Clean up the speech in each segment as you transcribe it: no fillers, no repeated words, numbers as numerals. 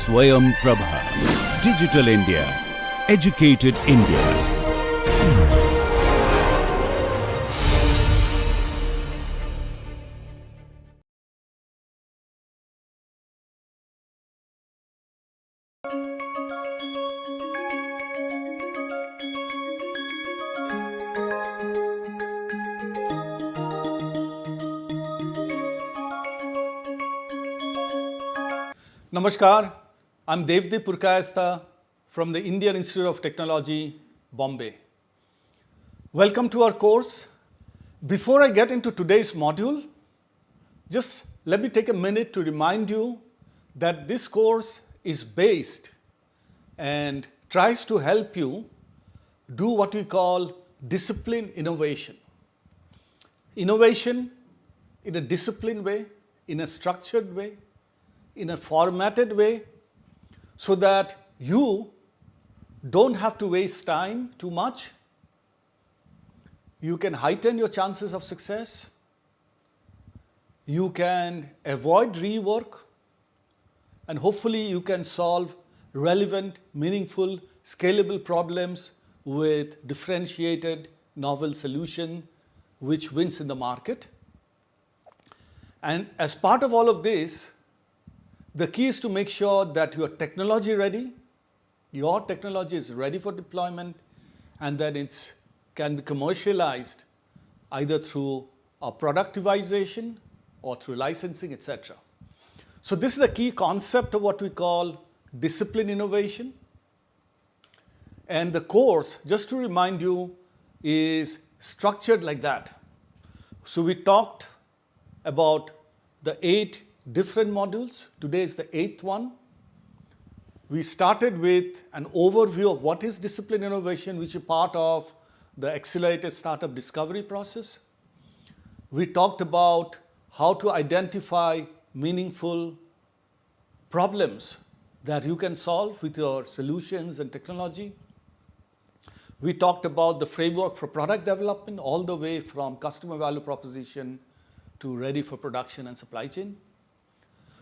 Swayam Prabha. Digital India. Educated India. Namaskar, I'm Devdip Purkayastha from the Indian Institute of Technology, Bombay. Welcome to our course. Before I get into today's module, just let me take a minute to remind you that this course is based and tries to help you do what we call discipline innovation. Innovation in a disciplined way, in a structured way, in a formatted way, so that you don't have to waste time too much. You can heighten your chances of success. You can avoid rework, and hopefully you can solve relevant, meaningful, scalable problems with differentiated, novel solution which wins in the market. And as part of all of this, the key is to make sure that you are technology ready, your technology is ready for deployment, and that it can be commercialized either through a productivization or through licensing, etc. So this is the key concept of what we call discipline innovation. And the course, just to remind you, is structured like that. So we talked about the 8 different modules. Today is the 8th one. We started with an overview of what is discipline innovation, which is part of the accelerated startup discovery process. We talked about how to identify meaningful problems that you can solve with your solutions and technology. We talked about the framework for product development, all the way from customer value proposition to ready for production and supply chain.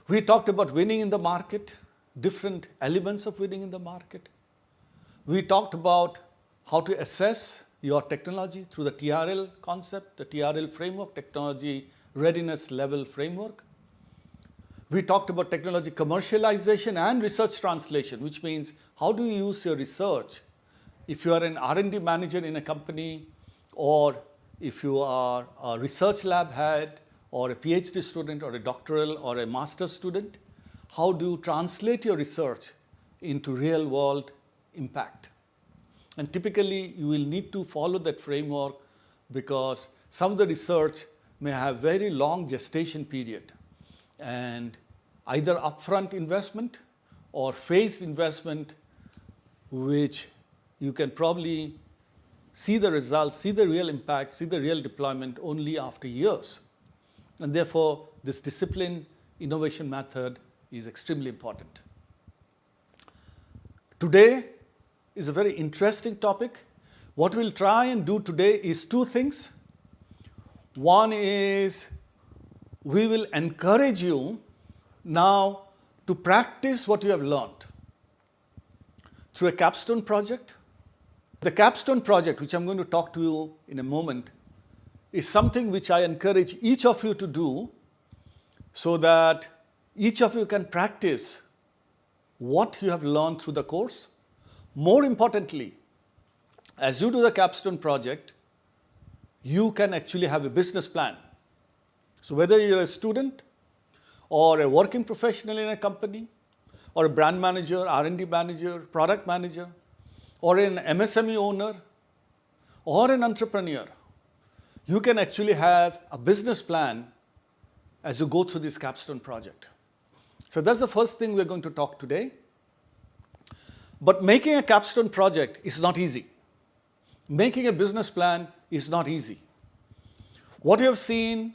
We talked about winning in the market, different elements of winning in the market. We talked about how to assess your technology through the TRL concept, the TRL framework, technology readiness level framework. We talked about technology commercialization and research translation, which means how do you use your research if you are an R&D manager in a company, or if you are a research lab head, or a PhD student, or a doctoral, or a master's student. How do you translate your research into real world impact? And typically you will need to follow that framework because some of the research may have very long gestation period, and either upfront investment or phased investment, which you can probably see the results, see the real impact, see the real deployment only after years. And therefore, this discipline innovation method is extremely important. Today is a very interesting topic. What we'll try and do today is 2 things. One is we will encourage you now to practice what you have learned through a capstone project. The capstone project, which I'm going to talk to you in a moment, is something which I encourage each of you to do so that each of you can practice what you have learned through the course. More importantly, as you do the capstone project, you can actually have a business plan. So whether you're a student or a working professional in a company, or a brand manager, R&D manager, product manager, or an MSME owner, or an entrepreneur, you can actually have a business plan as you go through this capstone project. So that's the first thing we're going to talk today. But making a capstone project is not easy. Making a business plan is not easy. What you have seen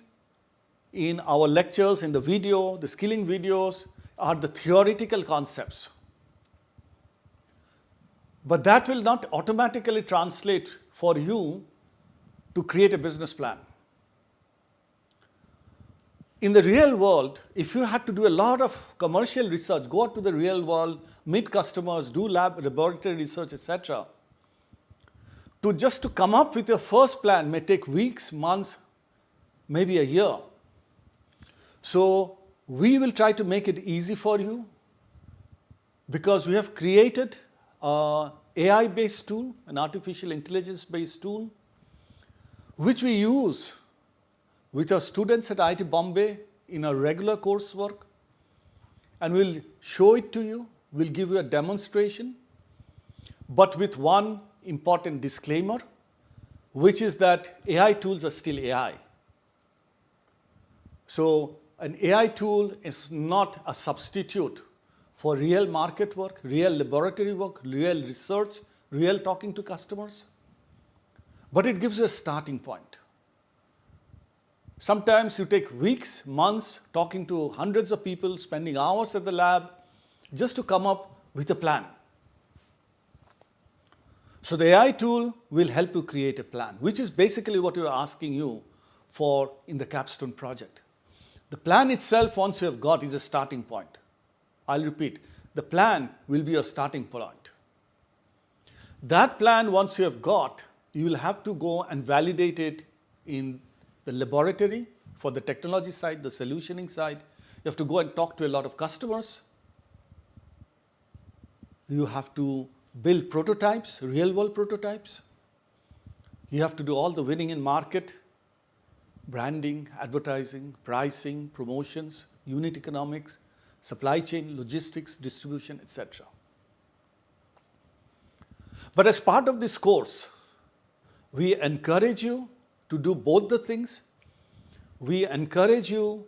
in our lectures, in the video, the skilling videos, are the theoretical concepts. But that will not automatically translate for you to create a business plan. In the real world, if you had to do a lot of commercial research, go out to the real world, meet customers, do laboratory research, etc., to come up with your first plan may take weeks, months, maybe a year. So we will try to make it easy for you because we have created an AI-based tool, an artificial intelligence-based tool, which we use with our students at IIT Bombay in our regular coursework, and we'll show it to you, we'll give you a demonstration, but with one important disclaimer, which is that AI tools are still AI. So an AI tool is not a substitute for real market work, real laboratory work, real research, real talking to customers, but it gives you a starting point. Sometimes you take weeks, months talking to hundreds of people, spending hours at the lab just to come up with a plan. So the AI tool will help you create a plan, which is basically what we are asking you for in the capstone project. The plan itself, once you have got, is a starting point. I'll repeat, the plan will be your starting point. That plan, once you have got, you will have to go and validate it in the laboratory for the technology side, the solutioning side. You have to go and talk to a lot of customers. You have to build prototypes, real world prototypes. You have to do all the winning in market, branding, advertising, pricing, promotions, unit economics, supply chain, logistics, distribution, etc. But as part of this course, we encourage you to do both the things. We encourage you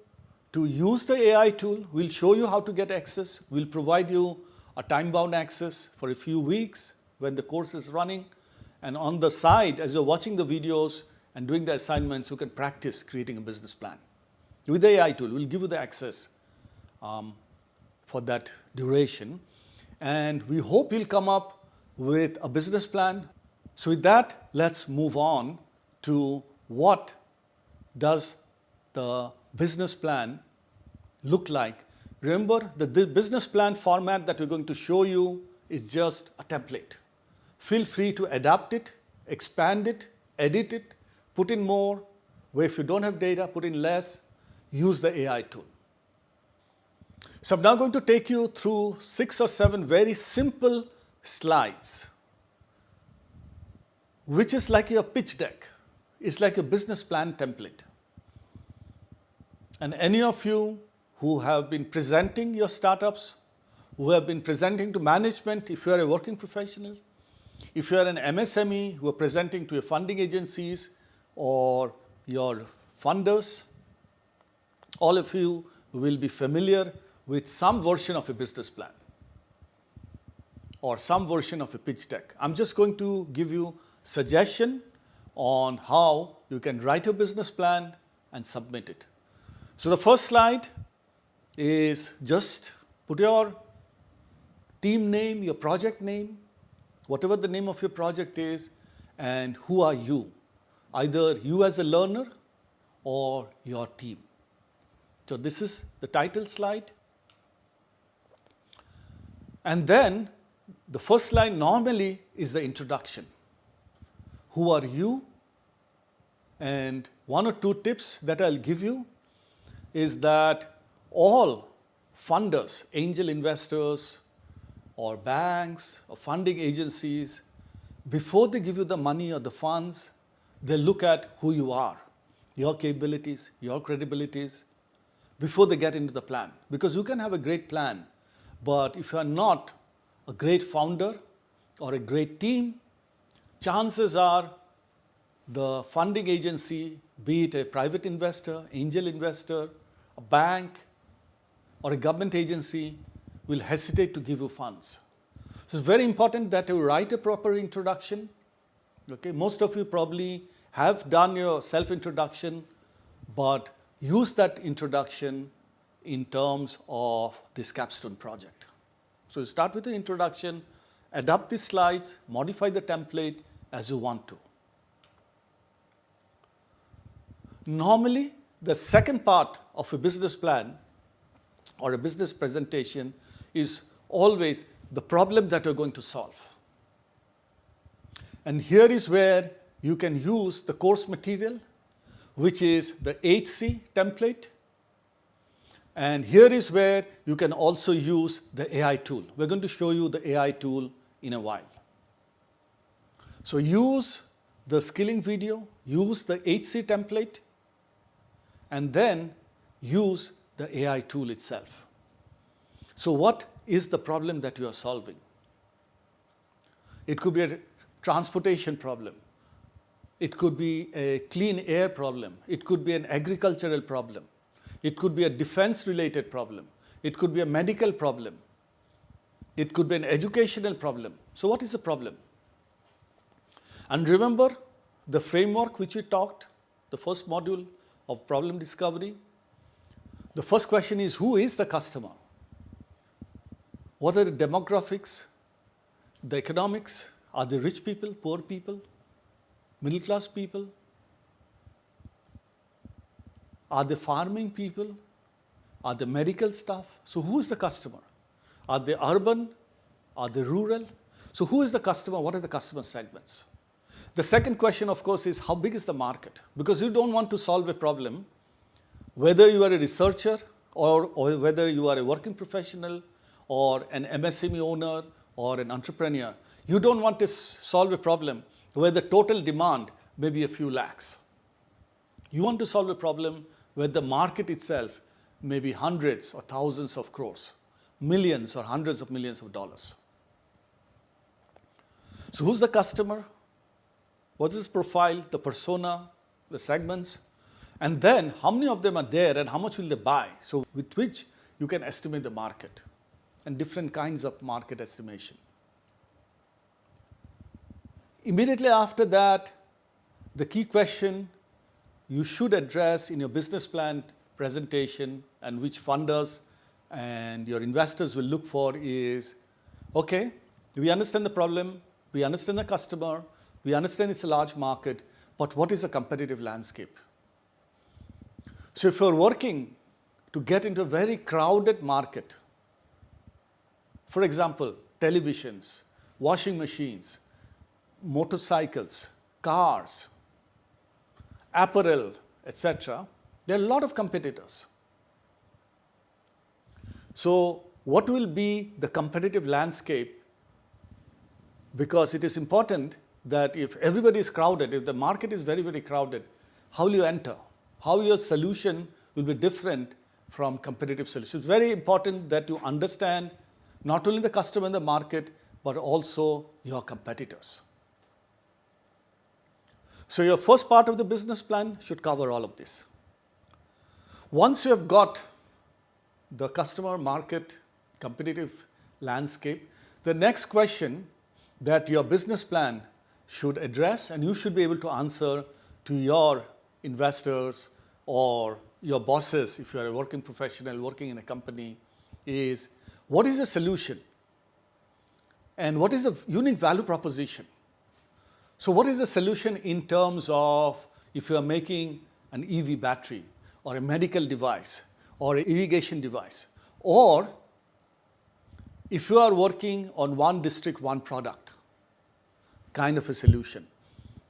to use the AI tool. We'll show you how to get access. We'll provide you a time-bound access for a few weeks when the course is running. And on the side, as you're watching the videos and doing the assignments, you can practice creating a business plan. With the AI tool, we'll give you the access for that duration. And we hope you'll come up with a business plan. So with that, let's move on to what does the business plan look like. Remember, the business plan format that we're going to show you is just a template. Feel free to adapt it, expand it, edit it, put in more, where if you don't have data, put in less, use the AI tool. So I'm now going to take you through 6 or 7 very simple slides, which is like your pitch deck. It's like a business plan template. And any of you who have been presenting your startups, who have been presenting to management, if you are a working professional, if you are an MSME who are presenting to your funding agencies or your funders, all of you will be familiar with some version of a business plan or some version of a pitch deck. I'm just going to give you suggestion on how you can write a business plan and submit it. So the first slide is just put your team name, your project name, whatever the name of your project is, and who are you, either you as a learner or your team. So this is the title slide. And then the first slide normally is the introduction. Who are you? And 1 or 2 tips that I'll give you is that all funders, angel investors or banks or funding agencies, before they give you the money or the funds, they look at who you are, your capabilities, your credibilities, before they get into the plan. Because you can have a great plan, but if you are not a great founder or a great team, chances are the funding agency, be it a private investor, angel investor, a bank, or a government agency, will hesitate to give you funds. So it's very important that you write a proper introduction. Okay, most of you probably have done your self-introduction, but use that introduction in terms of this capstone project. So you start with an introduction, adapt the slides, modify the template as you want to. Normally, the second part of a business plan or a business presentation is always the problem that you're going to solve. And here is where you can use the course material, which is the HC template. And here is where you can also use the AI tool. We're going to show you the AI tool in a while. So use the skilling video, use the HC template, and then use the AI tool itself. So what is the problem that you are solving? It could be a transportation problem. It could be a clean air problem. It could be an agricultural problem. It could be a defense-related problem. It could be a medical problem. It could be an educational problem. So what is the problem? And remember the framework which we talked, the first module of problem discovery. The first question is, who is the customer? What are the demographics, the economics? Are they rich people, poor people, middle class people? Are they farming people? Are they medical staff? So who is the customer? Are they urban? Are they rural? So who is the customer? What are the customer segments? The second question, of course, is how big is the market? Because you don't want to solve a problem, whether you are a researcher or whether you are a working professional or an MSME owner or an entrepreneur. You don't want to solve a problem where the total demand may be a few lakhs. You want to solve a problem where the market itself may be hundreds or thousands of crores, millions or hundreds of millions of dollars. So who's the customer? What is his profile, the persona, the segments? And then how many of them are there and how much will they buy? So with which you can estimate the market and different kinds of market estimation. Immediately after that, the key question you should address in your business plan presentation and which funders and your investors will look for is, okay, we understand the problem, we understand the customer, we understand it's a large market, but what is the competitive landscape? So if you're working to get into a very crowded market, for example, televisions, washing machines, motorcycles, cars, apparel, etc., there are a lot of competitors. So what will be the competitive landscape? Because it is important that if everybody is crowded, if the market is very, very crowded, how will you enter? How your solution will be different from competitive solutions. It's very important that you understand not only the customer in the market, but also your competitors. So your first part of the business plan should cover all of this. Once you have got the customer, market, competitive landscape, the next question that your business plan should address and you should be able to answer to your investors or your bosses, if you are a working professional working in a company, is what is the solution and what is the unique value proposition? So what is the solution in terms of if you are making an EV battery or a medical device or an irrigation device, or if you are working on one district, one product kind of a solution.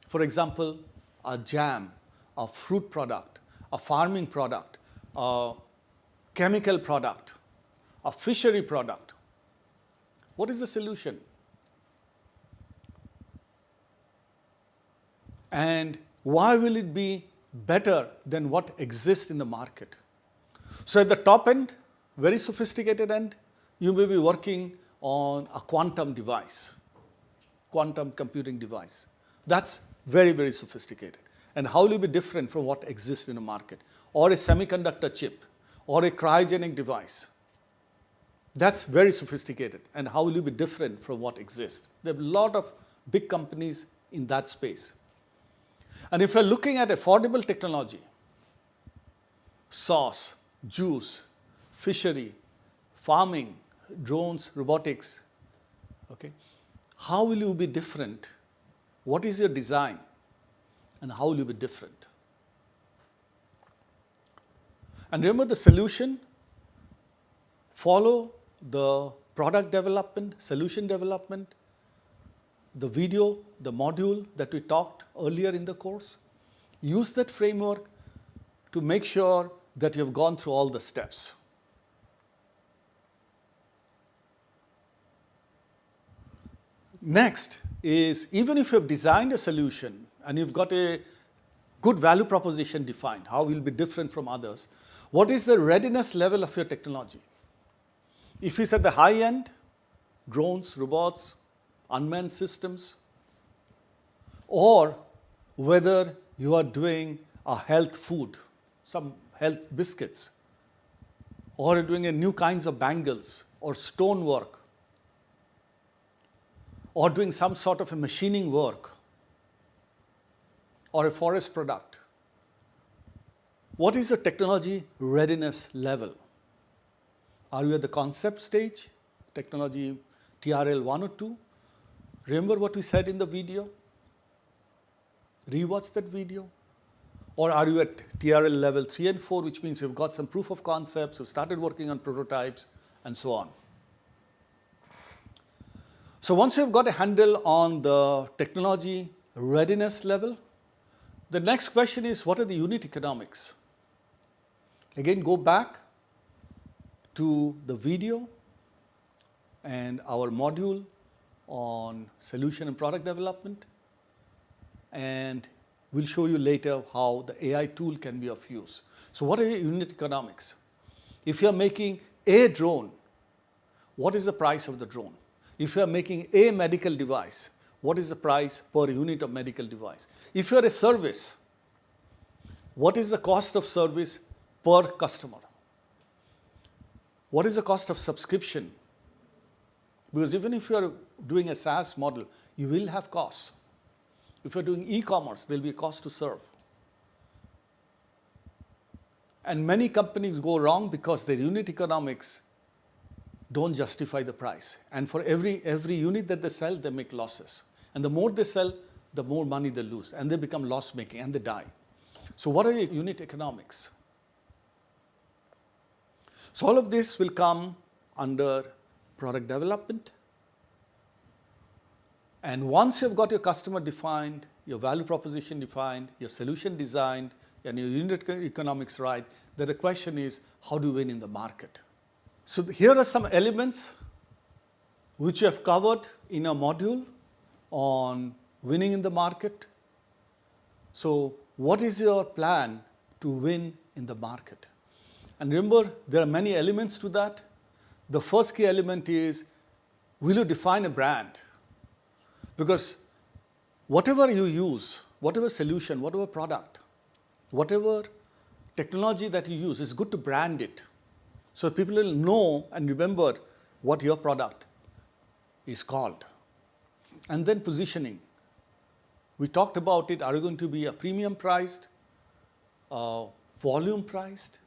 For example, a jam, a fruit product, a farming product, a chemical product, a fishery product. What is the solution? And why will it be better than what exists in the market? So at the top end, very sophisticated end, you may be working on a quantum device, quantum computing device. That's very, very sophisticated. And how will it be different from what exists in the market? Or a semiconductor chip, or a cryogenic device. That's very sophisticated. And how will you be different from what exists? There are a lot of big companies in that space. And if you're looking at affordable technology, sauce, juice, fishery, farming, drones, robotics, okay, how will you be different? What is your design? And how will you be different? And remember the solution, follow the product development, solution development, the video, the module that we talked earlier in the course. Use that framework to make sure that you've gone through all the steps. Next is, even if you've designed a solution and you've got a good value proposition defined, how will be different from others, what is the readiness level of your technology? If it's at the high end, drones, robots, unmanned systems, or whether you are doing a health food, some health biscuits, or doing a new kinds of bangles or stonework, or doing some sort of a machining work or a forest product. What is your technology readiness level? Are you at the concept stage, technology TRL 1 or 2? Remember what we said in the video? Rewatch that video. Or are you at TRL level 3 and 4, which means you've got some proof of concepts, you've started working on prototypes, and so on. So once you've got a handle on the technology readiness level, the next question is, what are the unit economics? Again, go back to the video and our module on solution and product development, and we'll show you later how the AI tool can be of use. So what are your unit economics? If you're making a drone, what is the price of the drone? If you are making a medical device, what is the price per unit of medical device? If you are a service, what is the cost of service per customer? What is the cost of subscription? Because even if you are doing a SaaS model, you will have costs. If you're doing e-commerce, there'll be a cost to serve. And many companies go wrong because their unit economics don't justify the price. And for every unit that they sell, they make losses. And the more they sell, the more money they lose. And they become loss-making and they die. So what are your unit economics? So all of this will come under product development. And once you've got your customer defined, your value proposition defined, your solution designed, and your unit economics right, then the question is, how do you win in the market? So here are some elements which we have covered in a module on winning in the market. So what is your plan to win in the market? And remember, there are many elements to that. The first key element is, will you define a brand? Because whatever you use, whatever solution, whatever product, whatever technology that you use, it's good to brand it. So people will know and remember what your product is called. And then positioning. We talked about it. Are you going to be a premium priced, volume priced?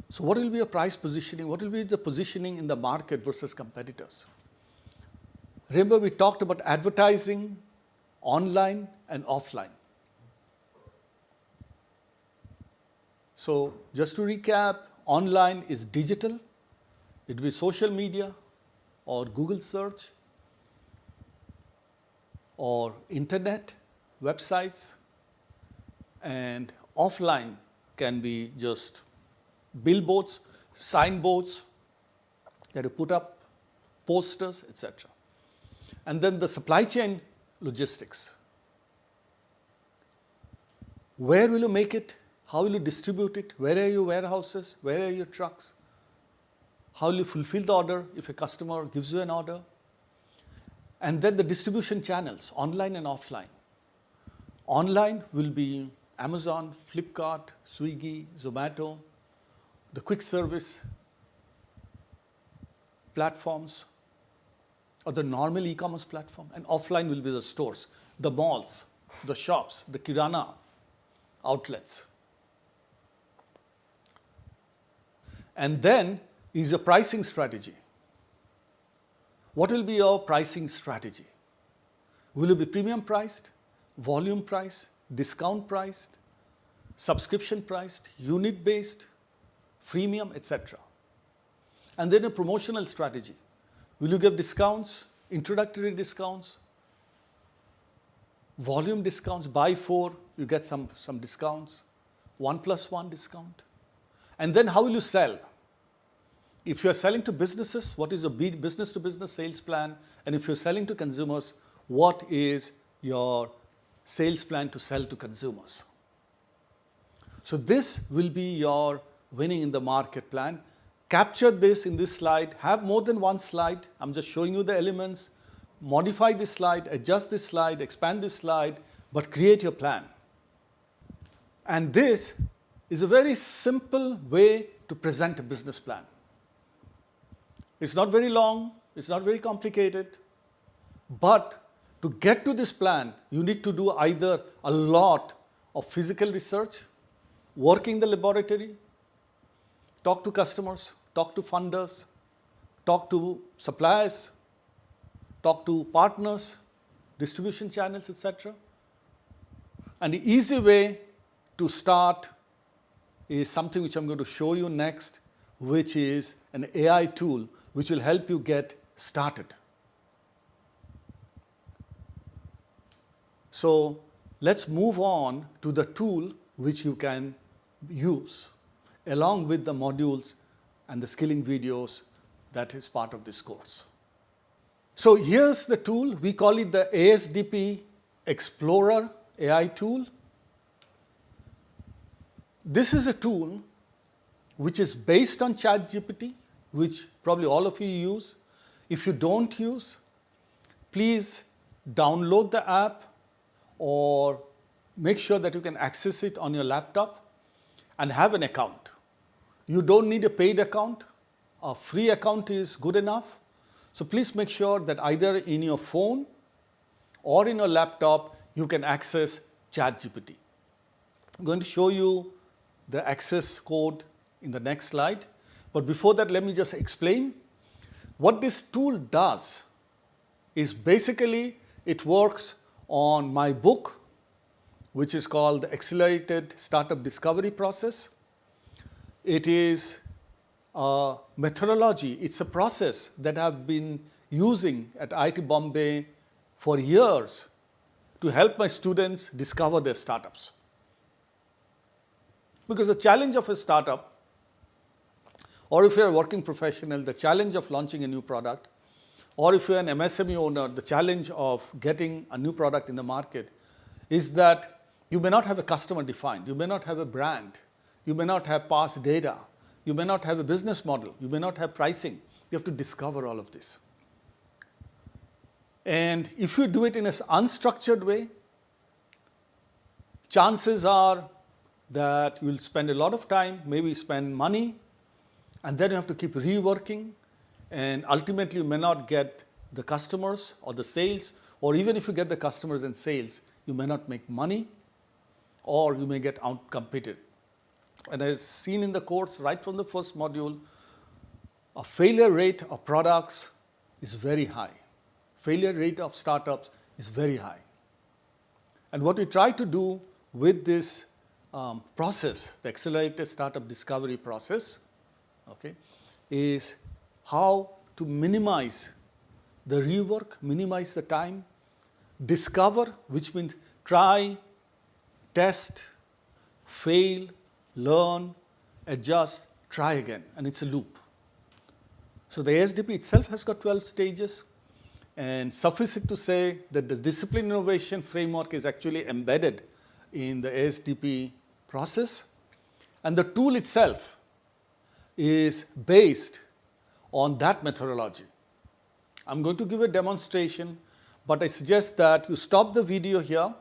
So what will be your price positioning? What will be the positioning in the market versus competitors? Remember, we talked about advertising, online and offline. So just to recap, online is digital. It will be social media or Google search or internet, websites. And offline can be just billboards, signboards that you put up, posters, etc. And then the supply chain logistics. Where will you make it? How will you distribute it? Where are your warehouses? Where are your trucks? How will you fulfill the order if a customer gives you an order? And then the distribution channels, online and offline. Online will be Amazon, Flipkart, Swiggy, Zomato, the quick service platforms, or the normal e-commerce platform. And offline will be the stores, the malls, the shops, the kirana outlets. And then is your pricing strategy. What will be your pricing strategy? Will it be premium priced, volume priced, discount priced? subscription priced, unit based, freemium, etc. And then a promotional strategy. Will you give discounts, introductory discounts, volume discounts, buy 4, you get some discounts, 1+1 discount. And then how will you sell? If you are selling to businesses, what is your business to business sales plan? And if you're selling to consumers, what is your sales plan to sell to consumers? So this will be your winning in the market plan. Capture this in this slide, have more than one slide. I'm just showing you the elements. Modify this slide, adjust this slide, expand this slide, but create your plan. And this is a very simple way to present a business plan. It's not very long, it's not very complicated, but to get to this plan, you need to do either a lot of physical research, work in the laboratory, talk to customers, talk to funders, talk to suppliers, talk to partners, distribution channels, etc. And the easy way to start is something which I'm going to show you next, which is an AI tool which will help you get started. So let's move on to the tool which you can use along with the modules and the skilling videos that is part of this course. So here's the tool. We call it the ASDP Explorer AI tool. This is a tool which is based on ChatGPT, which probably all of you use. If you don't use, please download the app or make sure that you can access it on your laptop and have an account. You don't need a paid account. A free account is good enough. So please make sure that either in your phone or in your laptop, you can access ChatGPT. I'm going to show you the access code in the next slide. But before that, let me just explain. What this tool does is basically it works on my book, which is called the Accelerated Startup Discovery Process. It is a methodology, it's a process that I've been using at IIT Bombay for years to help my students discover their startups. Because the challenge of a startup, or if you're a working professional, the challenge of launching a new product, or if you're an MSME owner, the challenge of getting a new product in the market is that you may not have a customer defined, you may not have a brand, you may not have past data, you may not have a business model, you may not have pricing. You have to discover all of this. And if you do it in an unstructured way, chances are that you will spend a lot of time, maybe spend money, and then you have to keep reworking, and ultimately you may not get the customers or the sales, or even if you get the customers and sales, you may not make money, or you may get outcompeted. And as seen in the course right from the first module, a failure rate of products is very high. Failure rate of startups is very high. And what we try to do with this process, the Accelerated Startup Discovery process, okay, is how to minimize the rework, minimize the time, discover, which means try, test, fail, learn, adjust, try again, and it's a loop. So the ASDP itself has got 12 stages, and suffice it to say that the discipline innovation framework is actually embedded in the ASDP process, and the tool itself is based on that methodology. I'm going to give a demonstration, but I suggest that you stop the video here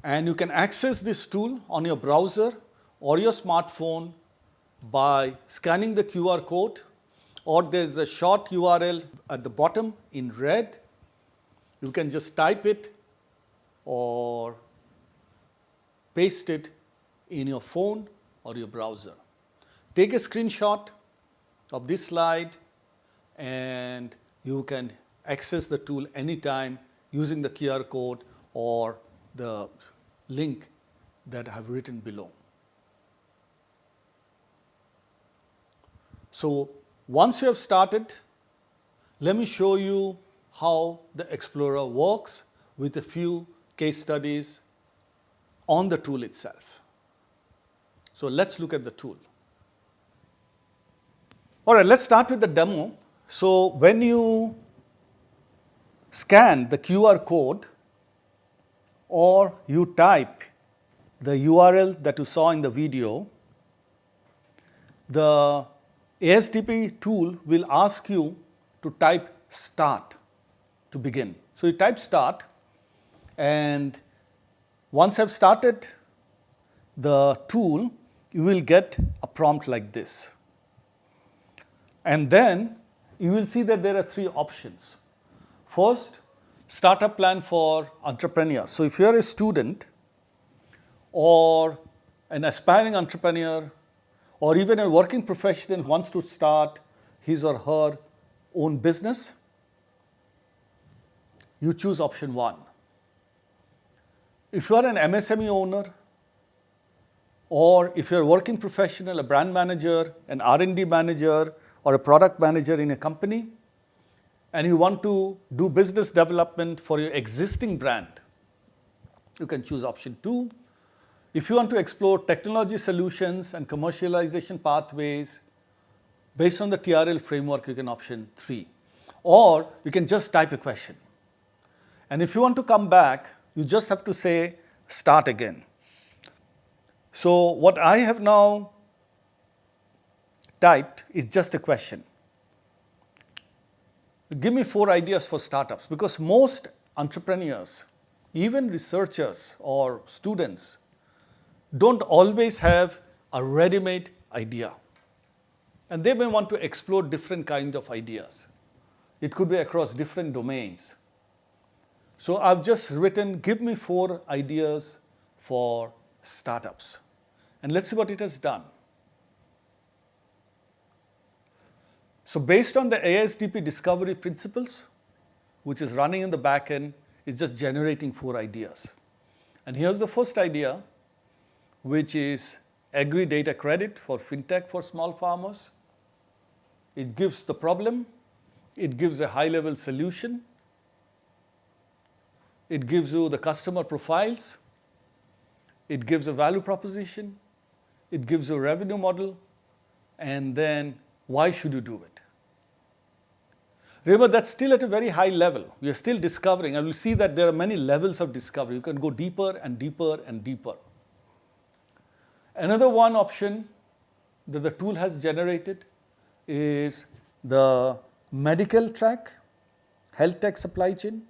and you can access this tool on your browser or your smartphone by scanning the QR code, or there's a short URL at the bottom in red. You can just type it or paste it in your phone or your browser. Take a screenshot of this slide and you can access the tool anytime using the QR code or the link that I have written below. So once you have started, let me show you how the Explorer works with a few case studies on the tool itself. So let's look at the tool. All right, let's start with the demo. So when you scan the QR code or you type the URL that you saw in the video, the ASDP tool will ask you to type start to begin. So you type start, and once I've started the tool, you will get a prompt like this. And then you will see that there are three options. First, startup plan for entrepreneurs. So if you are a student or an aspiring entrepreneur or even a working professional who wants to start his or her own business, you choose option 1. If you are an MSME owner, or if you are a working professional, a brand manager, an R&D manager, or a product manager in a company, and you want to do business development for your existing brand, you can choose option 2. If you want to explore technology solutions and commercialization pathways based on the TRL framework, you can option 3. Or you can just type a question. And if you want to come back, you just have to say start again. So what I have now typed is just a question. Give me 4 ideas for startups, because most entrepreneurs, even researchers or students, don't always have a ready-made idea. And they may want to explore different kinds of ideas. It could be across different domains. So I've just written, give me 4 ideas for startups. And let's see what it has done. So based on the ASDP discovery principles, which is running in the back end, it's just generating 4 ideas. And here's the first idea, which is agri data credit for fintech for small farmers. It gives the problem, it gives a high level solution, it gives you the customer profiles, it gives a value proposition, it gives you a revenue model, and then why should you do it? Remember, that's still at a very high level. We are still discovering, and we'll see that there are many levels of discovery. You can go deeper and deeper and deeper. Another one option that the tool has generated is the medical track, health tech supply chain.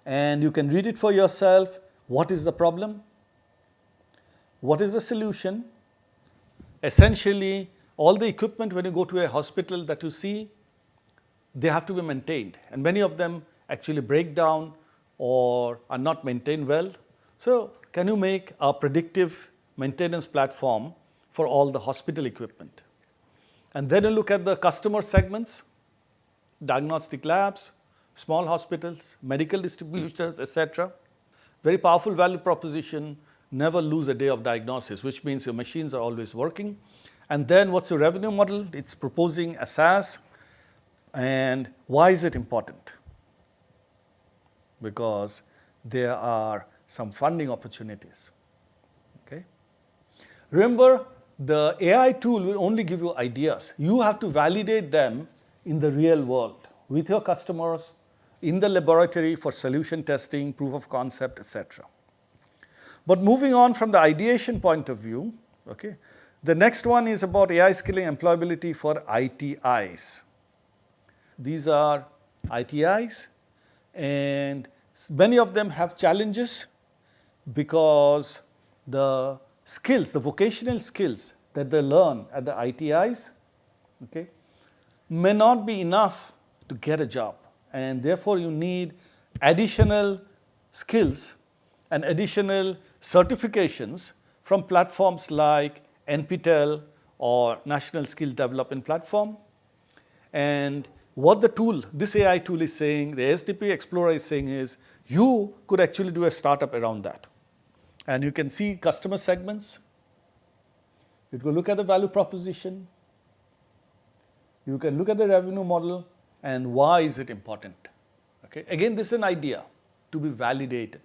And you can read it for yourself. What is the problem? What is the solution? Essentially, all the equipment when you go to a hospital that you see, they have to be maintained. And many of them actually break down or are not maintained well. So can you make a predictive maintenance platform for all the hospital equipment? And then you look at the customer segments, diagnostic labs, small hospitals, medical distributors, etc. Very powerful value proposition, never lose a day of diagnosis, which means your machines are always working. And then what's your revenue model? It's proposing a SaaS. And why is it important? Because there are some funding opportunities. Okay? Remember, the AI tool will only give you ideas. You have to validate them in the real world with your customers, in the laboratory for solution testing, proof of concept, etc. But moving on from the ideation point of view, okay, the next one is about AI skilling employability for ITIs. These are ITIs, and many of them have challenges because the skills, the vocational skills that they learn at the ITIs, okay, may not be enough to get a job. And therefore, you need additional skills and additional certifications from platforms like NPTEL or National Skill Development Platform. And what the tool, this AI tool is saying, the SDP Explorer is saying is, you could actually do a startup around that. And you can see customer segments. You can look at the value proposition. You can look at the revenue model and why is it important. Okay? Again, this is an idea to be validated.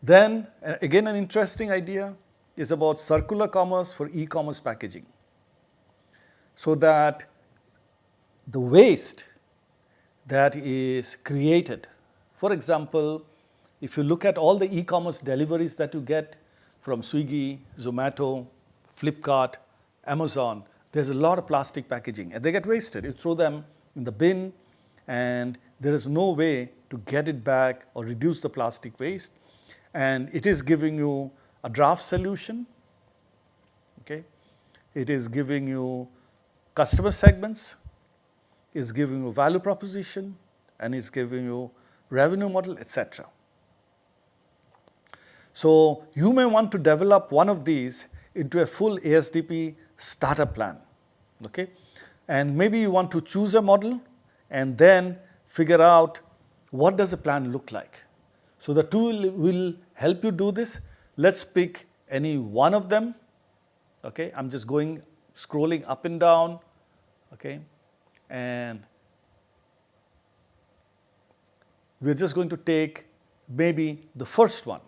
Then, again, an interesting idea is about circular commerce for e-commerce packaging. So that the waste that is created, for example, if you look at all the e-commerce deliveries that you get from Swiggy, Zomato, Flipkart, Amazon, there's a lot of plastic packaging and they get wasted. You throw them in the bin and there is no way to get it back or reduce the plastic waste. And it is giving you a draft solution. Okay? It is giving you customer segments, is giving you value proposition, and is giving you revenue model, etc. So you may want to develop one of these into a full ASDP starter plan. Okay? And maybe you want to choose a model and then figure out what does a plan look like. So the tool will help you do this. Let's pick any one of them. Okay? I'm just scrolling up and down. Okay? And we're just going to take maybe the first one.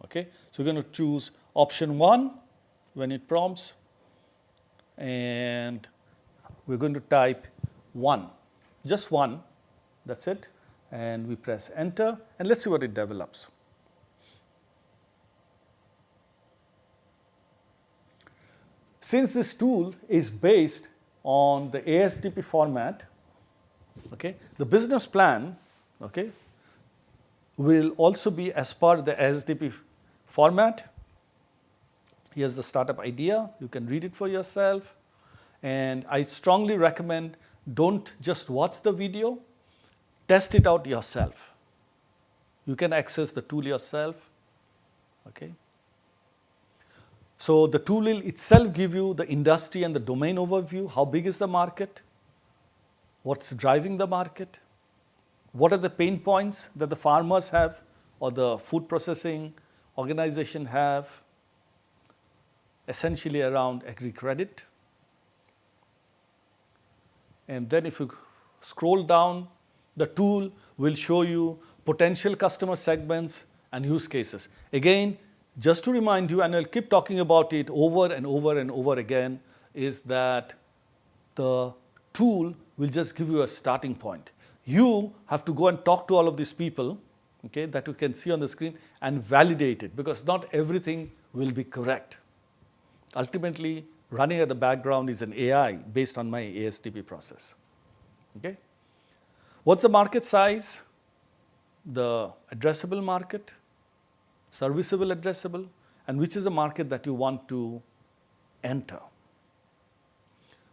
Okay? So we're going to choose option 1 when it prompts, and we're going to type 1, just 1, that's it, and we press enter, and let's see what it develops. Since this tool is based on the ASDP format, okay, the business plan, okay, will also be as part of the ASDP format. Here's the startup idea. You can read it for yourself. And I strongly recommend don't just watch the video, test it out yourself. You can access the tool yourself. Okay. So the tool will itself give you the industry and the domain overview. How big is the market? What's driving the market? What are the pain points that the farmers have or the food processing organization have, essentially around agri-credit. And then if you scroll down, the tool will show you potential customer segments and use cases. Again, just to remind you, and I'll keep talking about it over and over and over again, is that the tool will just give you a starting point. You have to go and talk to all of these people, okay, that you can see on the screen and validate it, because not everything will be correct. Ultimately, running at the background is an AI based on my ASDP process. Okay? What's the market size? The addressable market, serviceable addressable, and which is the market that you want to enter.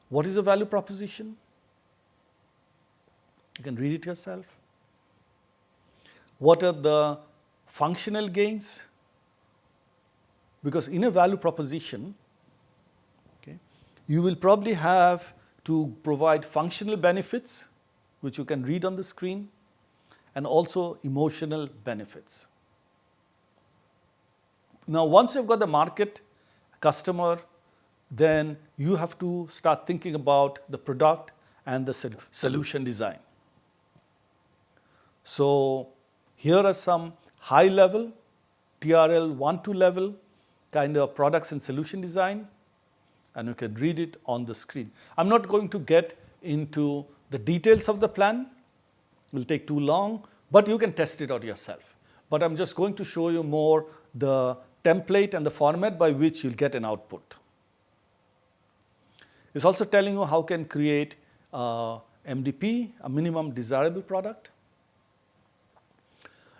What is the value proposition? You can read it yourself. What are the functional gains? Because in a value proposition, okay, you will probably have to provide functional benefits, which you can read on the screen, and also emotional benefits. Now, once you've got the market, customer, then you have to start thinking about the product and the solution design. So, here are some high level, TRL 1-2 level kind of products and solution design, and you can read it on the screen. I'm not going to get into the details of the plan, it will take too long, but you can test it out yourself. But I'm just going to show you more the template and the format by which you'll get an output. It's also telling you how you can create MDP, a minimum desirable product.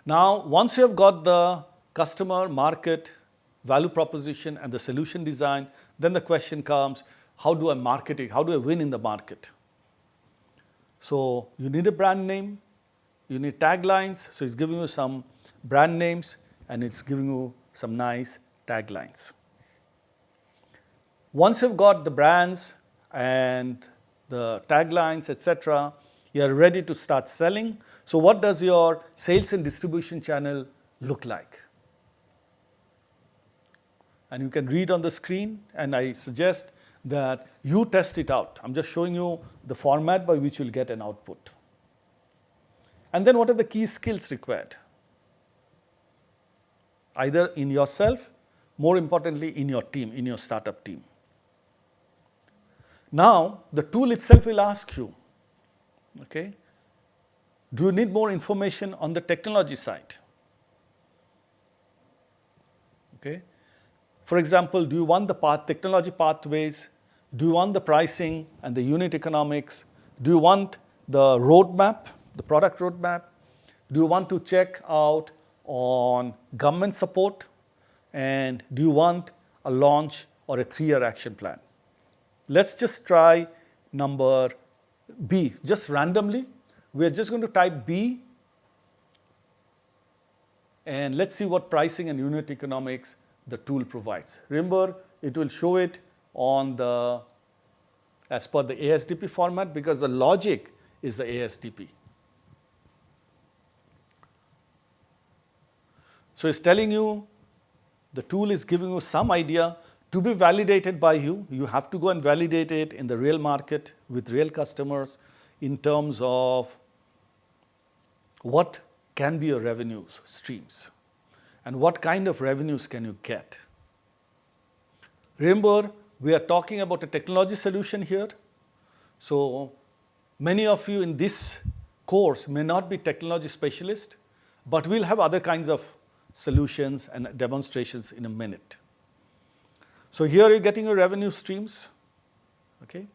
Now, once you have got the customer, market, value proposition and the solution design, then the question comes, how do I market it? How do I win in the market? So, you need a brand name, you need taglines, so it's giving you some brand names and it's giving you some nice taglines. Once you've got the brands and the taglines, etc., you are ready to start selling. So what does your sales and distribution channel look like? and you can read on the screen, and I suggest that you test it out. I'm just showing you the format by which you'll get an output. And then what are the key skills required? Either in yourself, more importantly in your team, in your startup team. Now, the tool itself will ask you, okay, do you need more information on the technology side? Okay. For example, do you want the technology pathways? Do you want the pricing and the unit economics? Do you want the roadmap, the product roadmap? Do you want to check out on government support? And do you want a launch or a 3-year action plan? Let's just try number B, just randomly. We're just going to type B, and let's see what pricing and unit economics the tool provides. Remember, it will show it on the, as per the ASDP format, because the logic is the ASDP. So it's telling you, the tool is giving you some idea to be validated by you. You have to go and validate it in the real market with real customers in terms of what can be your revenue streams and what kind of revenues can you get. Remember, we are talking about a technology solution here. So many of you in this course may not be technology specialists, but we'll have other kinds of solutions and demonstrations in a minute. So here you're getting your revenue streams, okay?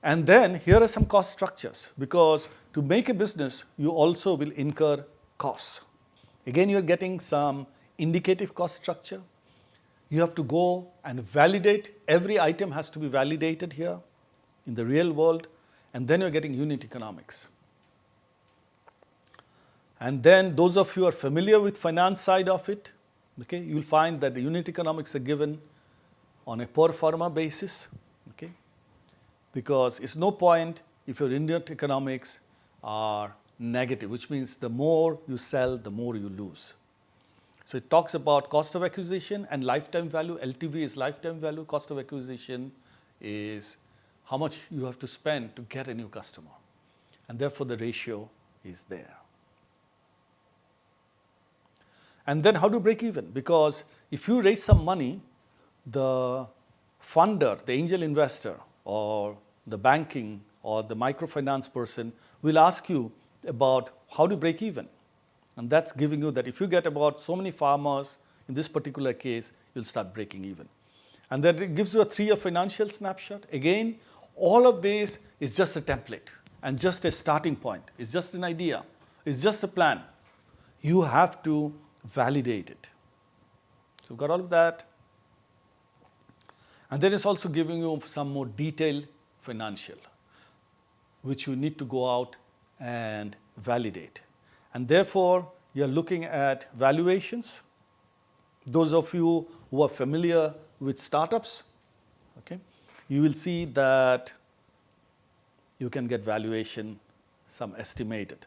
And then here are some cost structures, because to make a business, you also will incur costs. Again, you're getting some indicative cost structure. You have to go and validate. Every item has to be validated here in the real world, and then you're getting unit economics. And then those of you who are familiar with finance side of it, okay, you'll find that the unit economics are given on a per firma basis, okay, because it's no point if your unit economics are negative, which means the more you sell, the more you lose. So it talks about cost of acquisition and lifetime value. LTV is lifetime value. Cost of acquisition is how much you have to spend to get a new customer. And therefore, the ratio is there. And then how to break even? Because if you raise some money, the funder, the angel investor, or the banking or the microfinance person will ask you about how to break even. And that's giving you that if you get about so many farmers, in this particular case, you'll start breaking even. And then it gives you a 3-year financial snapshot. Again, all of this is just a template and just a starting point. It's just an idea. It's just a plan. You have to validate it. So we've got all of that. And then it's also giving you some more detailed financial, which you need to go out and validate. And therefore, you're looking at valuations. Those of you who are familiar with startups, okay, you will see that you can get valuation, some estimated.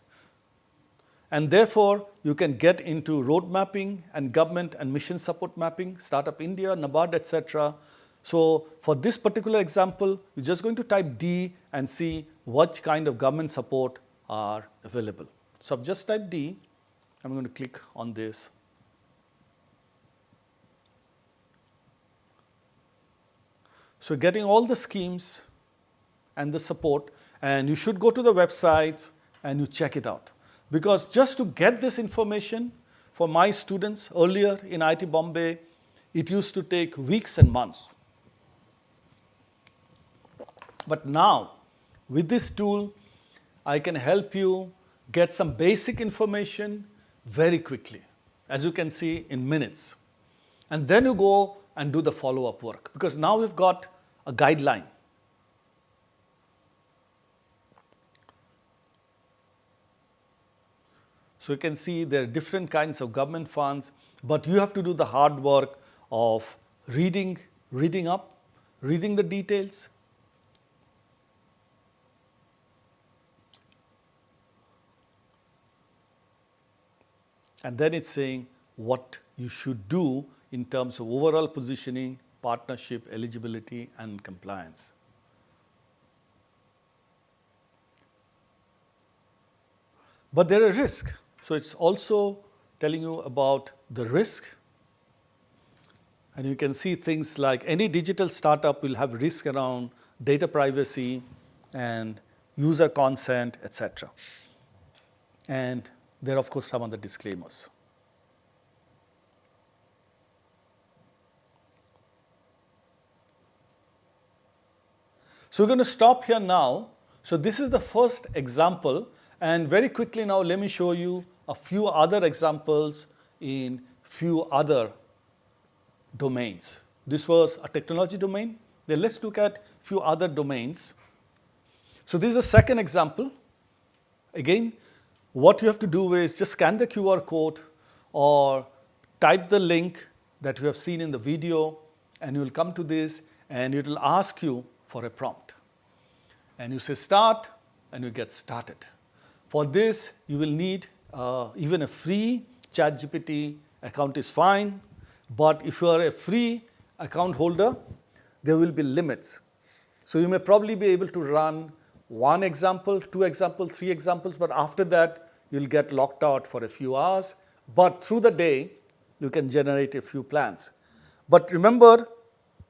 And therefore, you can get into road mapping and government and mission support mapping, Startup India, NABARD, etc. So for this particular example, you're just going to type D and see what kind of government support are available. So I've just typed D. I'm going to click on this. So getting all the schemes and the support, and you should go to the websites and you check it out. Because just to get this information for my students earlier in IIT Bombay, it used to take weeks and months. But now, with this tool, I can help you get some basic information very quickly, as you can see in minutes. And then you go and do the follow-up work, because now we've got a guideline. So you can see there are different kinds of government funds, but you have to do the hard work of reading up, reading the details. And then it's saying what you should do in terms of overall positioning, partnership, eligibility, and compliance. But there are risks. So it's also telling you about the risk. And you can see things like any digital startup will have risk around data privacy and user consent, etc. And there are, of course, some other disclaimers. So we're going to stop here now. So this is the first example. And very quickly now, let me show you a few other examples in few other domains. This was a technology domain. Then let's look at few other domains. So this is a second example. Again, what you have to do is just scan the QR code or type the link that you have seen in the video, and you will come to this and it will ask you for a prompt. And you say start and you get started. For this, you will need even a free ChatGPT account is fine. But if you are a free account holder, there will be limits. So you may probably be able to run 1 example, 2 examples, 3 examples, but after that, you'll get locked out for a few hours. But through the day, you can generate a few plans. But remember,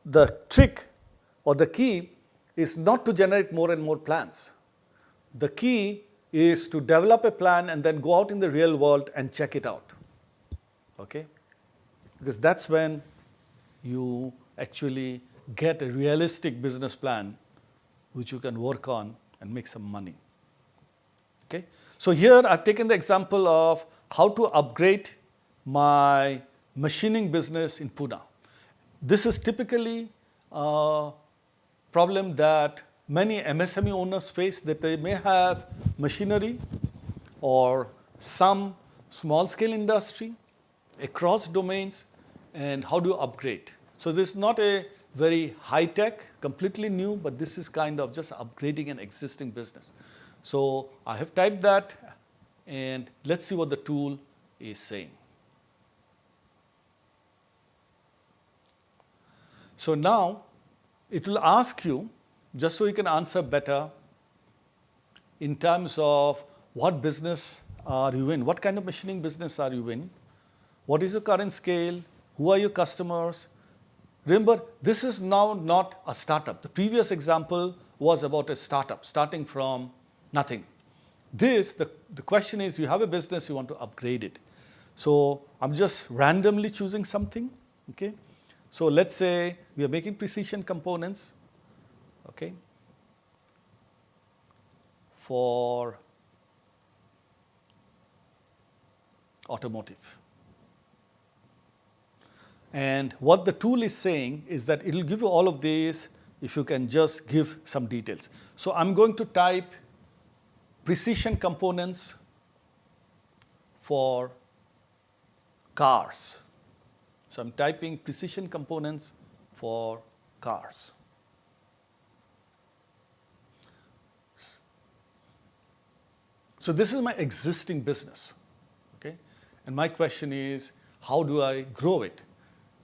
the trick or the key is not to generate more and more plans. The key is to develop a plan and then go out in the real world and check it out. Okay? Because that's when you actually get a realistic business plan which you can work on and make some money. Okay? So here I've taken the example of how to upgrade my machining business in Pune. This is typically a problem that many MSME owners face, that they may have machinery or some small scale industry across domains, and how do you upgrade? So this is not a very high tech, completely new, but this is kind of just upgrading an existing business. So I have typed that, and let's see what the tool is saying. So now it will ask you, just so you can answer better, in terms of what business are you in, what kind of machining business are you in, what is your current scale, who are your customers. Remember, this is now not a startup. The previous example was about a startup, starting from nothing. This, the question is, you have a business, you want to upgrade it. So I'm just randomly choosing something. Okay? So let's say we are making precision components, okay, for automotive. And what the tool is saying is that it will give you all of these if you can just give some details. So I'm going to type precision components for cars. So I'm typing precision components for cars. So this is my existing business, okay? And my question is, how do I grow it?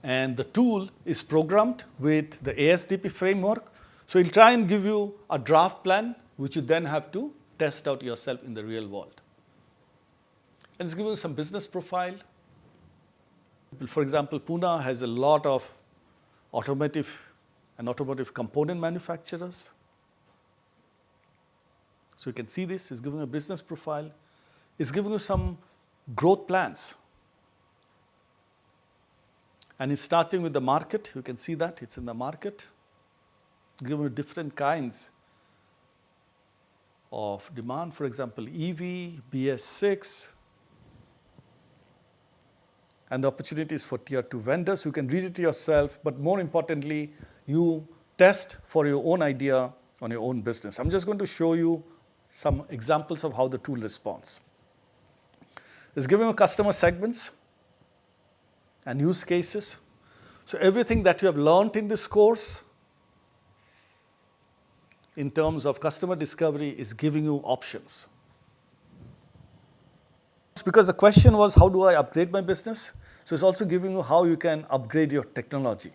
And the tool is programmed with the ASDP framework. So it'll try and give you a draft plan, which you then have to test out yourself in the real world. And it's giving you some business profile. For example, Pune has a lot of automotive and automotive component manufacturers. So you can see this is giving a business profile. It's giving you some growth plans. And it's starting with the market. You can see that it's in the market. Giving you different kinds of demand. For example, EV, BS6, and the opportunities for tier 2 vendors. You can read it yourself, but more importantly, you test for your own idea on your own business. I'm just going to show you some examples of how the tool responds. It's giving you customer segments and use cases. So everything that you have learned in this course in terms of customer discovery is giving you options. Because the question was, how do I upgrade my business? So it's also giving you how you can upgrade your technology.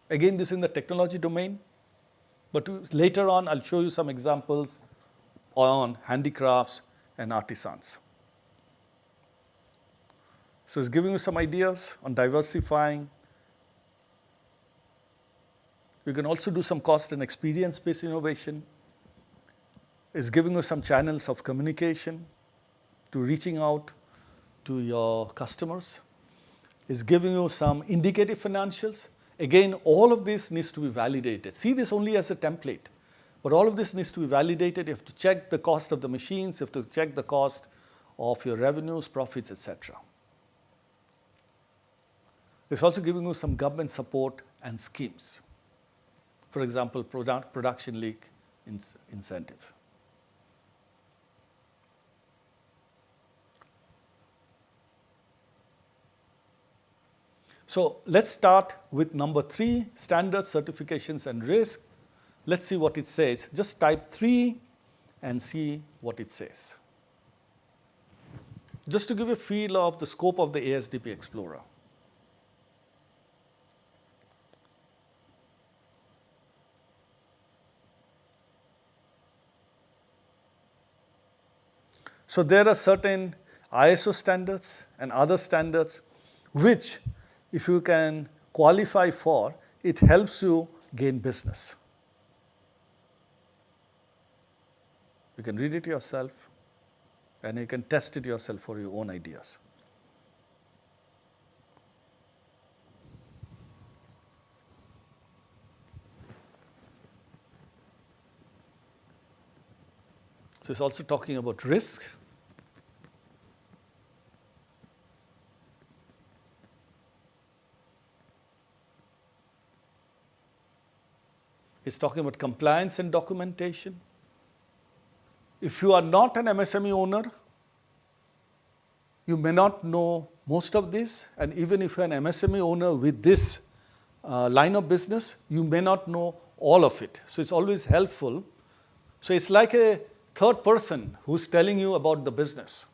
Again, this is in the technology domain, but later on I'll show you some examples on handicrafts and artisans. So it's giving you some ideas on diversifying. You can also do some cost and experience-based innovation. It's giving you some channels of communication to reaching out to your customers. It's giving you some indicative financials. Again, all of this needs to be validated. See this only as a template, but all of this needs to be validated. You have to check the cost of the machines, you have to check the cost of your revenues, profits, etc. It's also giving you some government support and schemes. For example, production link incentive. So let's start with number 3, standards, certifications and risk. Let's see what it says. Just type 3 and see what it says. Just to give a feel of the scope of the ASDP Explorer. So there are certain ISO standards and other standards which, if you can qualify for, it helps you gain business. You can read it yourself and you can test it yourself for your own ideas. So it's also talking about risk. It's talking about compliance and documentation. If you are not an MSME owner, you may not know most of this, and even if you are an MSME owner with this line of business, you may not know all of it. So it's always helpful. So it's like a third person who's telling you about the business.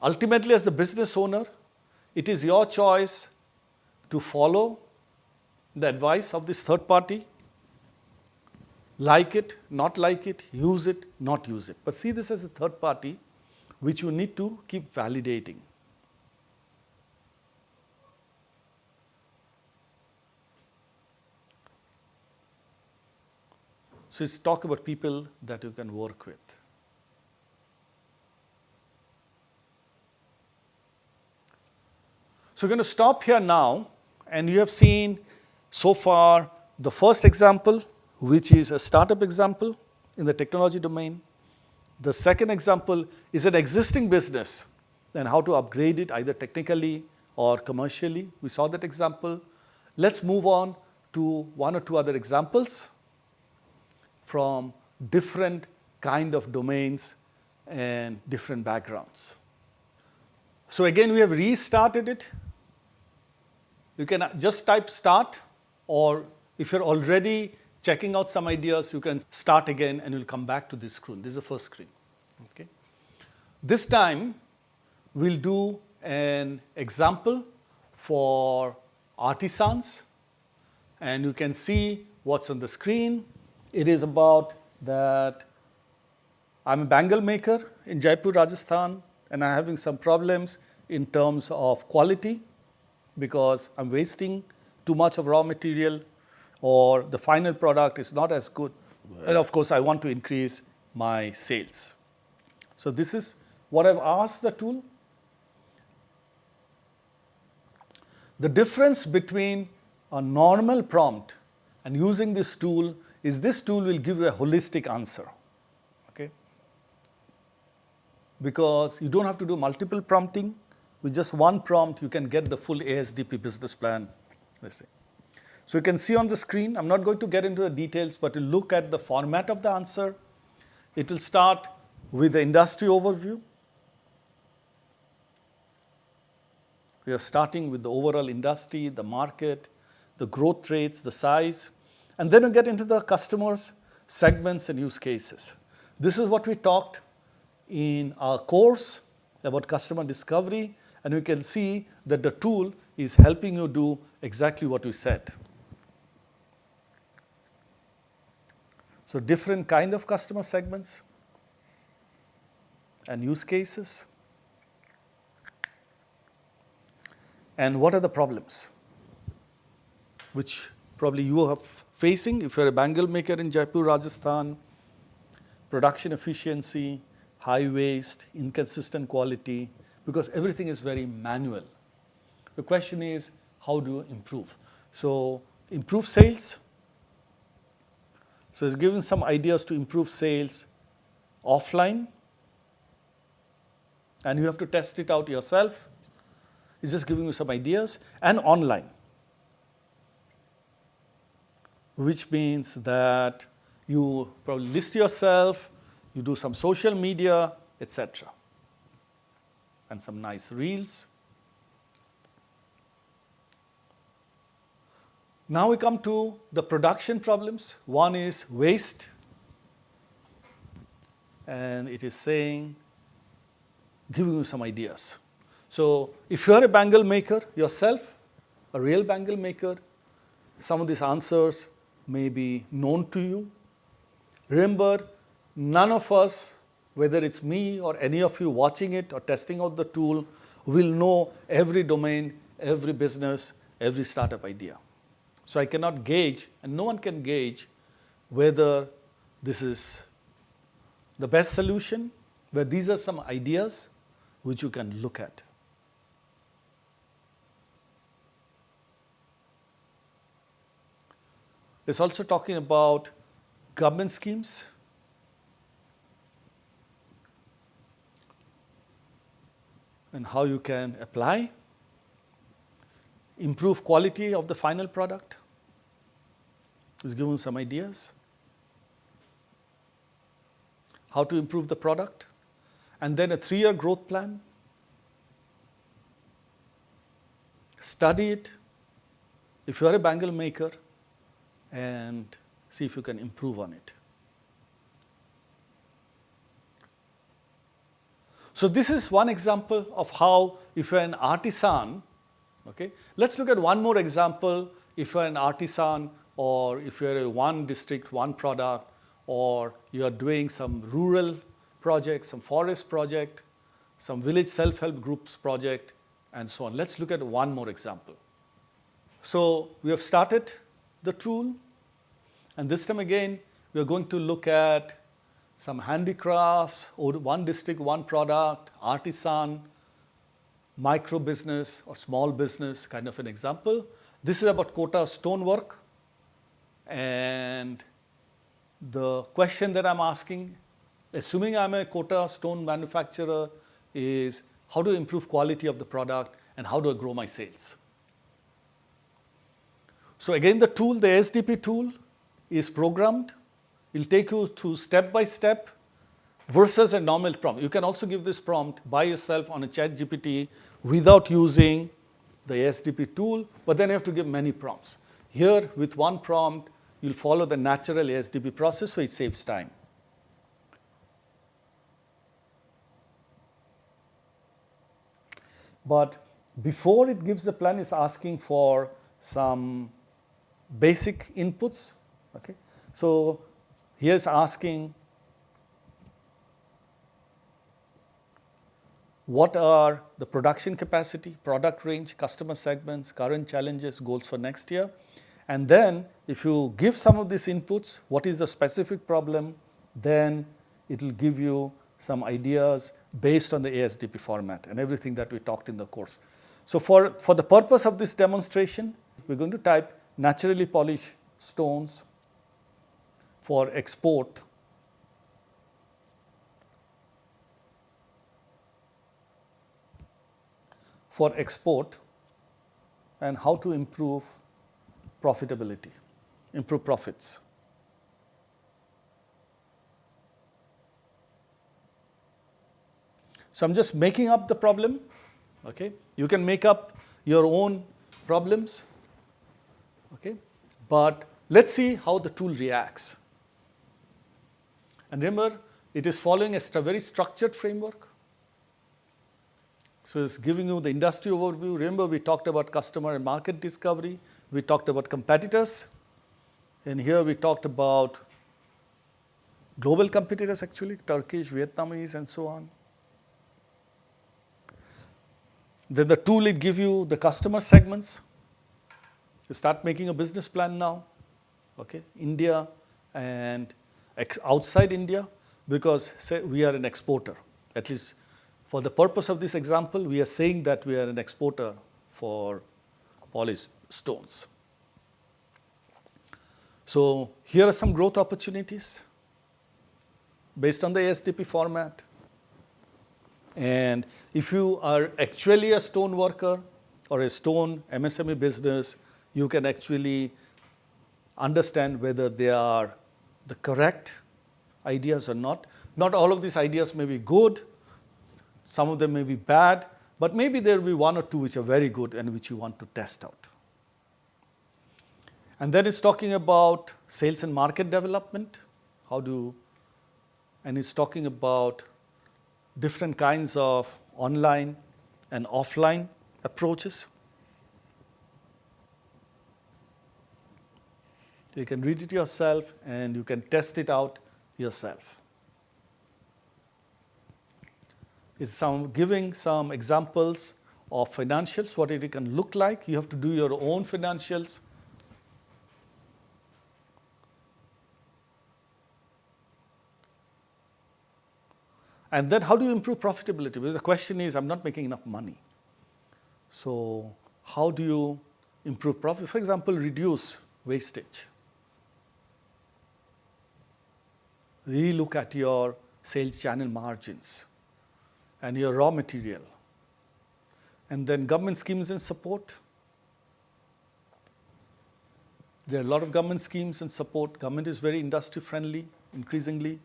Ultimately, as the business owner, it is your choice to follow the advice of this third party, like it, not like it, use it, not use it. But see this as a third party which you need to keep validating. So it's talk about people that you can work with. So we're going to stop here now, and you have seen so far the first example, which is a startup example in the technology domain. The second example is an existing business and how to upgrade it either technically or commercially. We saw that example. Let's move on to one or two other examples from different kind of domains and different backgrounds. So again, we have restarted it. You can just type start, or if you're already checking out some ideas, you can start again and you'll come back to this screen. This is the first screen. Okay. This time, we'll do an example for artisans, and you can see what's on the screen. It is about that I'm a bangle maker in Jaipur, Rajasthan, and I'm having some problems in terms of quality because I'm wasting too much of raw material, or the final product is not as good. And of course, I want to increase my sales. So this is what I've asked the tool. The difference between a normal prompt and using this tool is this tool will give you a holistic answer. Okay? Because you don't have to do multiple prompting. With just one prompt, you can get the full ASDP business plan, let's say. So you can see on the screen, I'm not going to get into the details, but you look at the format of the answer. It will start with the industry overview. We are starting with the overall industry, the market, the growth rates, the size, and then we get into the customers, segments, and use cases. This is what we talked in our course about customer discovery, and you can see that the tool is helping you do exactly what we said. So different kind of customer segments and use cases. And what are the problems which probably you are facing if you're a bangle maker in Jaipur, Rajasthan? Production efficiency, high waste, inconsistent quality, because everything is very manual. The question is, how do you improve? So improve sales. So it's giving some ideas to improve sales offline, and you have to test it out yourself. It's just giving you some ideas. And online, which means that you probably list yourself, you do some social media, etc. And some nice reels. Now we come to the production problems. One is waste, and it is saying, giving you some ideas. So if you are a bangle maker yourself, a real bangle maker, some of these answers may be known to you. Remember, none of us, whether it's me or any of you watching it or testing out the tool, will know every domain, every business, every startup idea. So I cannot gauge, and no one can gauge, whether this is the best solution, but these are some ideas which you can look at. It's also talking about government schemes. And how you can apply, improve quality of the final product. It's given some ideas. How to improve the product. And then a 3-year growth plan. Study it if you are a bangle maker and see if you can improve on it. So this is one example of how, if you're an artisan, okay, let's look at one more example. If you're an artisan, or if you're a one district, one product, or you are doing some rural project, some forest project, some village self-help groups project, and so on. Let's look at one more example. So we have started the tool, and this time again, we are going to look at some handicrafts, or one district, one product, artisan, micro business or small business, kind of an example. This is about Kota stonework, and the question that I'm asking, assuming I'm a Kota stone manufacturer, is how to improve quality of the product and how do I grow my sales? So again, the tool, the SDP tool, is programmed. It will take you through step by step versus a normal prompt. You can also give this prompt by yourself on a ChatGPT without using the SDP tool, but then you have to give many prompts. Here, with one prompt, you'll follow the natural SDP process, so it saves time. But before it gives the plan, it's asking for some basic inputs. Okay? So here's asking, what are the production capacity, product range, customer segments, current challenges, goals for next year? And then if you give some of these inputs, what is the specific problem, then it will give you some ideas based on the ASDP format and everything that we talked in the course. So for the purpose of this demonstration, we're going to type naturally polished stones for export. For export, and how to improve profitability, improve profits. So I'm just making up the problem. Okay? You can make up your own problems. Okay? But let's see how the tool reacts. And remember, It is following a very structured framework. So it's giving you the industry overview. Remember, we talked about customer and market discovery. We talked about competitors. And here we talked about global competitors actually, Turkish, Vietnamese, and so on. Then the tool, it gives you the customer segments. You start making a business plan now, okay? India and outside India, because say we are an exporter. At least for the purpose of this example, we are saying that we are an exporter for polished stones. So here are some growth opportunities based on the ASDP format. And if you are actually a stone worker or a stone MSME business, you can actually understand whether they are the correct ideas or not. Not all of these ideas may be good, some of them may be bad, but maybe there will be one or two which are very good and which you want to test out. And then it's talking about sales and market development, and it's talking about different kinds of online and offline approaches. You can read it yourself and you can test it out yourself. It's giving some examples of financials, what it can look like. You have to do your own financials. And then how do you improve profitability? Because the question is, I'm not making enough money. So how do you improve profit? For example, reduce wastage. Relook at your sales channel margins and your raw material. And then government schemes and support. There are a lot of government schemes and support. Government is very industry friendly increasingly,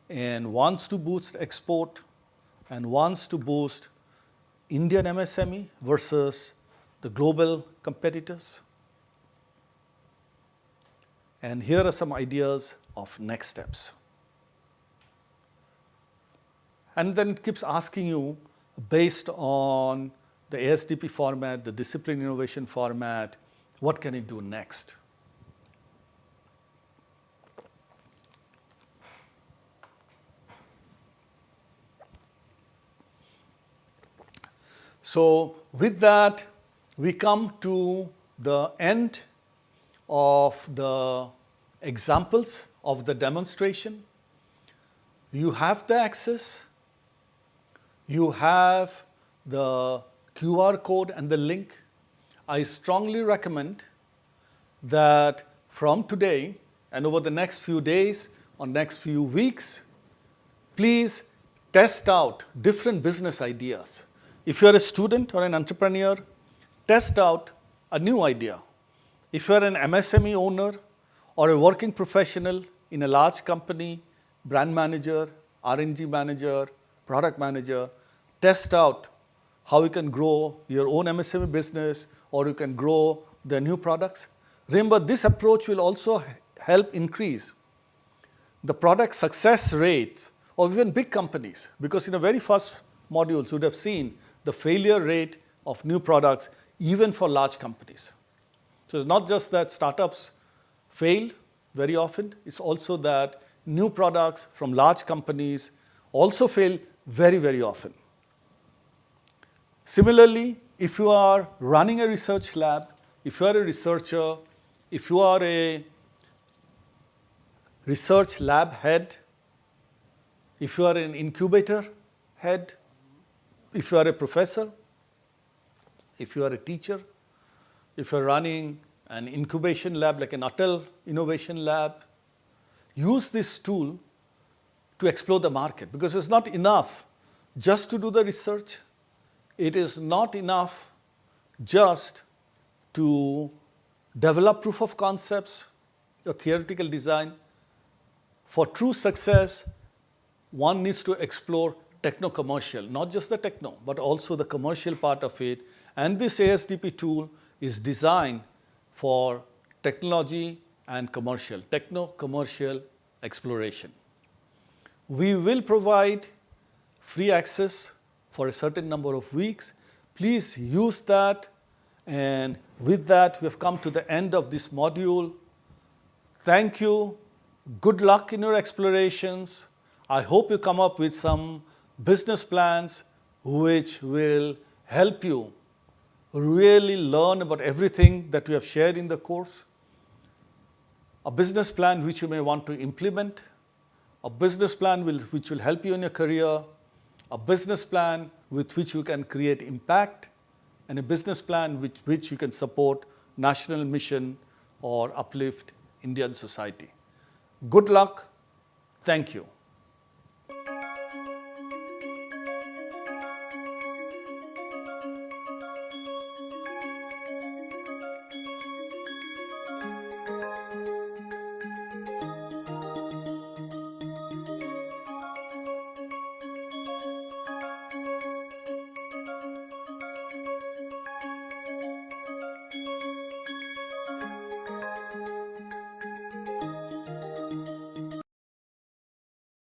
and wants to boost export and wants to boost Indian MSME versus the global competitors. And here are some ideas of next steps. And then it keeps asking you, based on the ASDP format, the discipline innovation format, what can it do next? So with that, we come to the end of the examples of the demonstration. You have the access. You have the QR code and the link. I strongly recommend that from today and over the next few days or next few weeks, please test out different business ideas. If you are a student or an entrepreneur, test out a new idea. If you are an MSME owner or a working professional in a large company, brand manager, R&D manager, product manager, test out how you can grow your own MSME business or you can grow the new products. Remember, this approach will also help increase the product success rate of even big companies, because in the very first modules you would have seen the failure rate of new products even for large companies. So it's not just that startups fail very often, it's also that new products from large companies also fail very, very often. Similarly, if you are running a research lab, if you are a researcher, if you are a research lab head, if you are an incubator head, if you are a professor, if you are a teacher, if you are running an incubation lab like an ATL innovation lab, use this tool to explore the market, because it's not enough just to do the research. It is not enough just to develop proof of concepts or theoretical design. For true success, one needs to explore techno-commercial, not just the techno, but also the commercial part of it. And this ASDP tool is designed for technology and commercial, techno-commercial exploration. We will provide free access for a certain number of weeks. Please use that. And with that, we have come to the end of this module. Thank you. Good luck in your explorations. I hope you come up with some business plans which will help you really learn about everything that we have shared in the course. A business plan which you may want to implement, a business plan which will help you in your career, a business plan with which you can create impact, and a business plan with which you can support national mission or uplift Indian society. Good luck. Thank you.